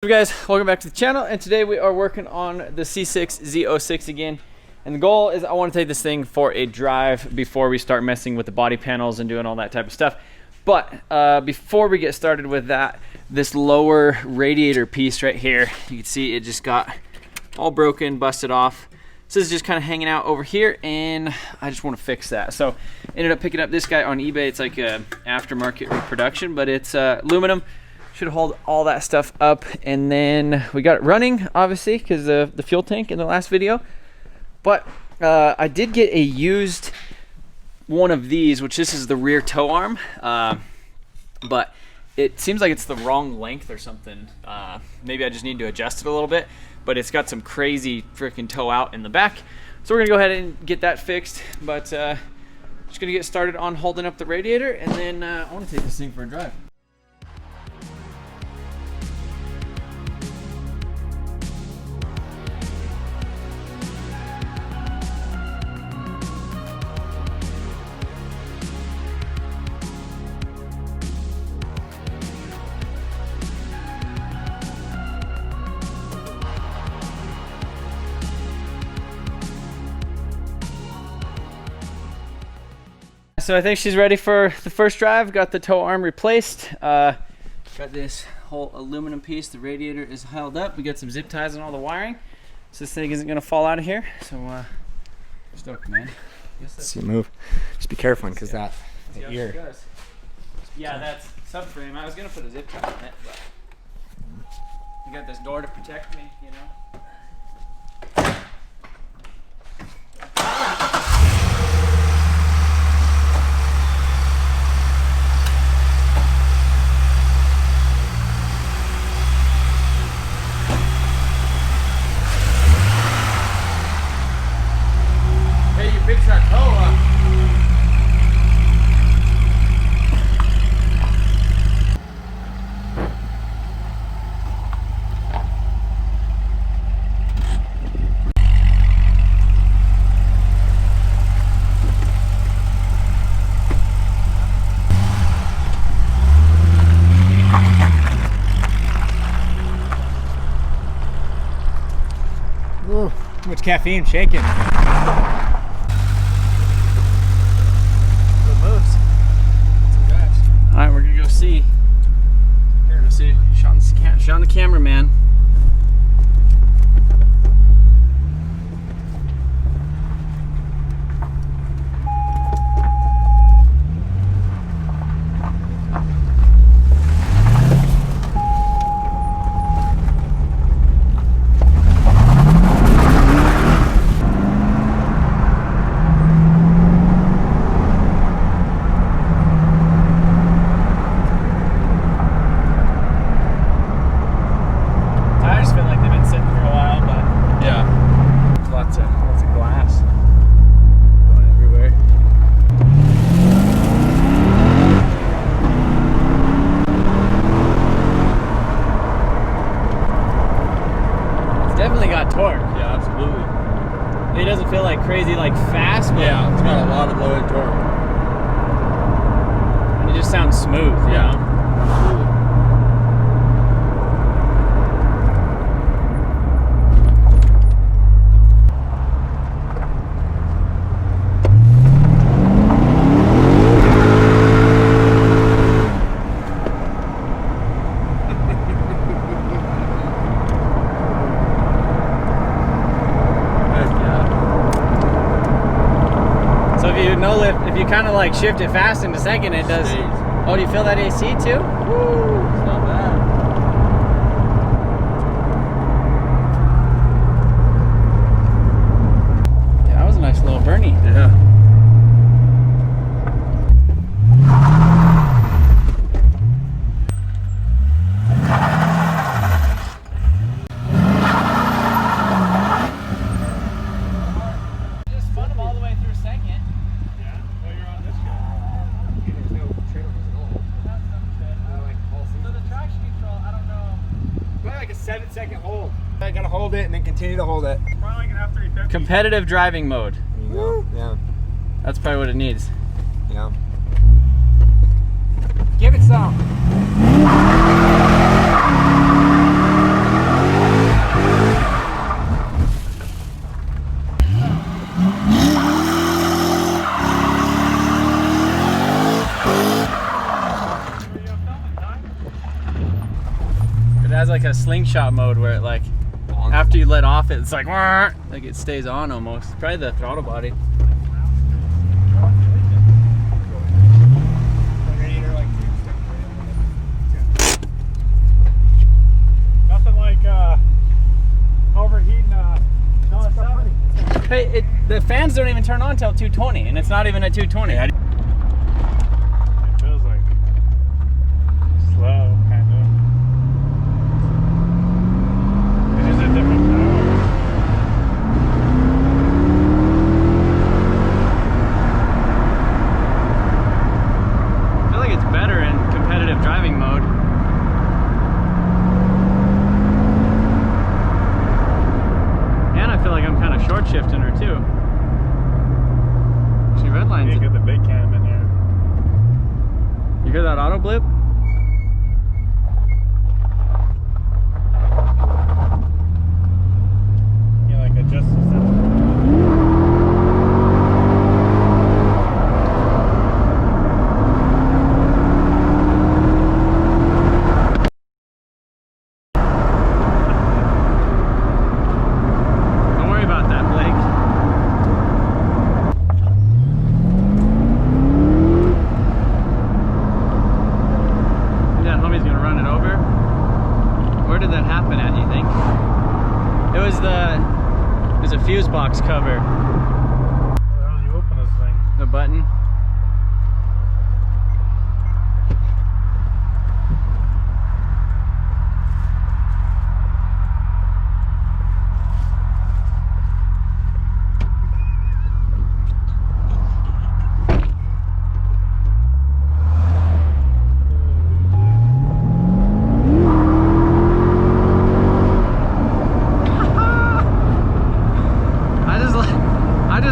up guys, welcome back to the channel, and today we are working on the C6 Z06 again. And the goal is I want to take this thing for a drive before we start messing with the body panels and doing all that type of stuff. But before we get started with that, this lower radiator piece right here, you can see it just got all broken, busted off. So this is just kind of hanging out over here, and I just want to fix that. So ended up picking up this guy on eBay. It's like a aftermarket reproduction, but it's aluminum. Should hold all that stuff up. And then we got it running, obviously, because of the fuel tank in the last video. But I did get a used one of these, which this is the rear tow arm. But it seems like it's the wrong length or something. Maybe I just need to adjust it a little bit. But it's got some crazy freaking toe out in the back. So we're gonna go ahead and get that fixed. But just gonna get started on holding up the radiator, and then I wanna take this thing for a drive. So I think she's ready for the first drive. Got the tow arm replaced. Got this whole aluminum piece. The radiator is held up. We got some zip ties on all the wiring, so this thing isn't gonna fall out of here. So stoked, man. See, move. Just be careful, because that ear. Yeah, that's subframe. I was gonna put a zip tie on it, but you got this door to protect me, you know. Ooh, too much caffeine, shaking. Good moves. Alright, we're gonna go see. Here, let's see. Shot on the camera, man. Definitely got torque. Yeah, absolutely. It doesn't feel like crazy, like fast, but yeah, it's got a lot of low end torque. It just sounds smooth. Yeah, absolutely. If you kind of like shift it fast into second, it does. Oh, do you feel that AC too? Woo! It's not bad. Yeah, that was a nice little Bernie. Yeah. Like a 7-second hold. I gotta hold it and then continue to hold it. Probably gonna have 350. Competitive driving mode. There you go. Yeah. That's probably what it needs. Yeah. Give it some. a slingshot mode where it like, after you let off it's like it stays on almost. Probably the throttle body. Nothing like overheating. No, it's not funny. Hey, the fans don't even turn on until 220, and it's not even at 220. It feels like slow, kind of. It's just a different power. I feel like it's better in competitive driving mode. And I feel like I'm kind of short shifting her too. She redlines. You get the big cam in here. You hear that auto blip? You like adjust the fuse box cover. How the hell do you open this thing? The button.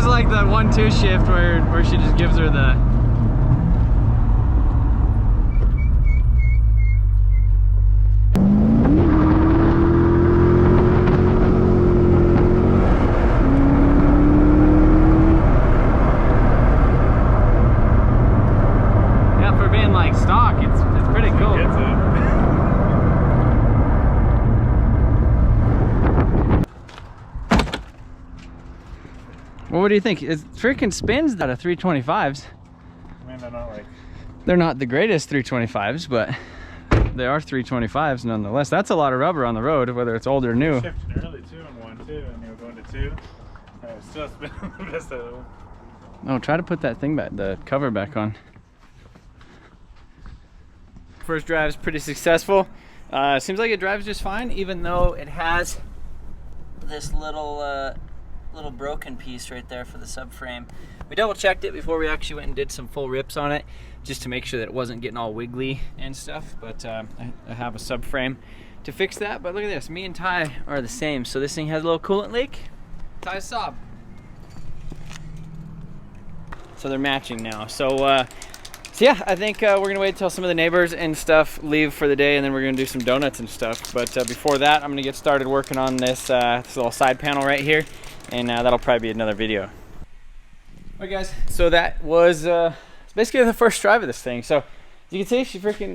Like the 1-2 shift where she just gives her the yeah, for being like stock, it's pretty cool. It gets it. Well, what do you think? It freaking spins out of 325s. I mean, They're not the greatest 325s, but they are 325s nonetheless. That's a lot of rubber on the road, whether it's old or new. Shifting early too in 1-2, and you're going to 2. Still spinning the best of them. Oh, try to put that thing back, the cover back on. First drive is pretty successful. Seems like it drives just fine, even though it has this little broken piece right there for the subframe. We double checked it before we actually went and did some full rips on it, just to make sure that it wasn't getting all wiggly and stuff, but I have a subframe to fix that. But look at this, me and Ty are the same. So this thing has a little coolant leak. Ty's sob. So they're matching now. So yeah, I think we're gonna wait till some of the neighbors and stuff leave for the day, and then we're gonna do some donuts and stuff. But before that, I'm gonna get started working on this little side panel right here, and that'll probably be another video. All right, guys. So that was basically the first drive of this thing. So as you can see,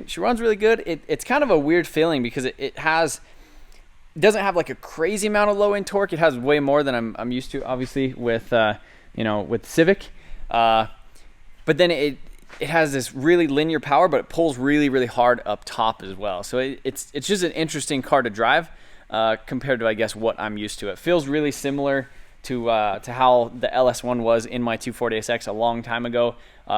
she runs really good. It's kind of a weird feeling because it doesn't have like a crazy amount of low end torque. It has way more than I'm used to, obviously, with with Civic. But then it has this really linear power, but it pulls really, really hard up top as well. So it's just an interesting car to drive compared to, I guess, what I'm used to. It feels really similar to how the LS1 was in my 240SX a long time ago,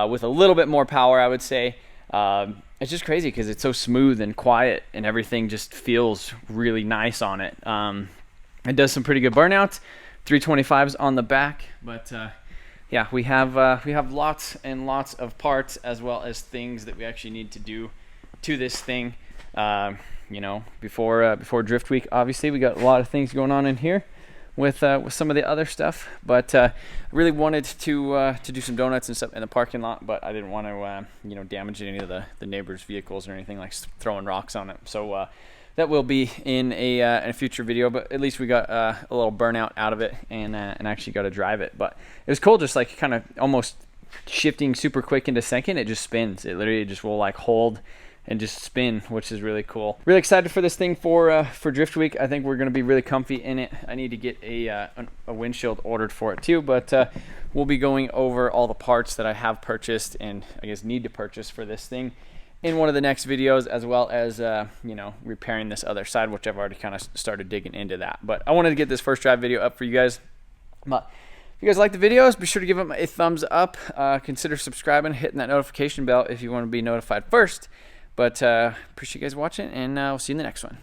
with a little bit more power, I would say. It's just crazy because it's so smooth and quiet, and everything just feels really nice on it. It does some pretty good burnouts, 325s on the back, but yeah, we have lots and lots of parts, as well as things that we actually need to do to this thing. Before Drift Week, obviously we got a lot of things going on in here with some of the other stuff, but I really wanted to do some donuts and stuff in the parking lot, but I didn't want to damage any of the neighbors' vehicles or anything, like throwing rocks on it. So that will be in a future video, but at least we got a little burnout out of it, and actually got to drive it. But it was cool, just like kind of almost shifting super quick into second. It just spins. It literally just will like hold and just spin, which is really cool. Really excited for this thing for Drift Week. I think we're going to be really comfy in it. I need to get a windshield ordered for it too, but we'll be going over all the parts that I have purchased and I guess need to purchase for this thing in one of the next videos, as well as you know, repairing this other side, which I've already kind of started digging into that. But I wanted to get this first drive video up for you guys. But if you guys like the videos, be sure to give them a thumbs up. Consider subscribing, hitting that notification bell if you want to be notified first. But appreciate you guys watching, and we'll see you in the next one.